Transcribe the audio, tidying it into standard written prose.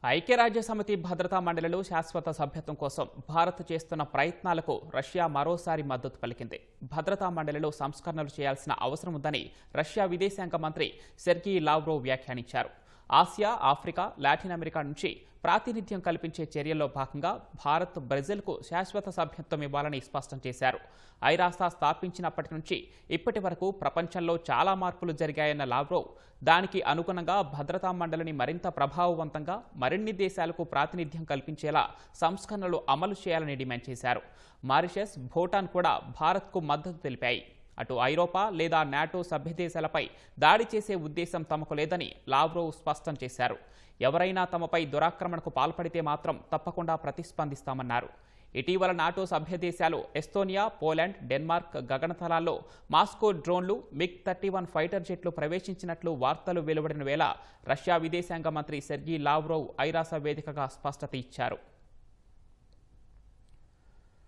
ఐక్యరాజ్యసమితి భద్రతా మండలిలో శాశ్వత సభ్యత్వం కోసం భారత్ చేస్తున్న ప్రయత్నాలకు రష్యా మరోసారి మద్దతు పలికింది. భద్రతా మండలిలో సంస్కరణలు చేయాల్సిన అవసరం ఉందని రష్యా విదేశాంగ మంత్రి సెర్గీ లావ్రోవ్ వ్యాఖ్యానించారు. ఆసియా, ఆఫ్రికా, లాటిన్ అమెరికా నుంచి ప్రాతినిధ్యం కల్పించే చర్యల్లో భాగంగా భారత్ బ్రెజిల్కు శాశ్వత సభ్యత్వం ఇవ్వాలని స్పష్టం చేశారు. ఐరాస స్థాపించినప్పటి నుంచి ఇప్పటి వరకు ప్రపంచంలో చాలా మార్పులు జరిగాయన్న లావ్రోవ్ దానికి అనుగుణంగా భద్రతా మండలిని మరింత ప్రభావవంతంగా మరిన్ని దేశాలకు ప్రాతినిధ్యం కల్పించేలా సంస్కరణలు అమలు చేయాలని డిమాండ్ చేశారు. మారిషస్, భూటాన్ కూడా భారత్కు మద్దతు తెలిపాయి. అటు ఐరోపా లేదా నాటో సభ్యదేశాలపై దాడి చేసే ఉద్దేశం తమకు లేదని లావ్రోవ్ స్పష్టం చేశారు. ఎవరైనా తమపై దురాక్రమణకు పాల్పడితే మాత్రం తప్పకుండా ప్రతిస్పందిస్తామన్నారు. ఇటీవల నాటో సభ్యదేశాలు ఎస్తోనియా, పోలాండ్, డెన్మార్క్ గగనతలాల్లో మాస్కో డ్రోన్లు, MiG-31 ఫైటర్ జెట్లు ప్రవేశించినట్లు వార్తలు వెలువడిన వేళ రష్యా విదేశాంగ మంత్రి సెర్గీ లావ్రోవ్ ఐరాస వేదికగా స్పష్టత ఇచ్చారు.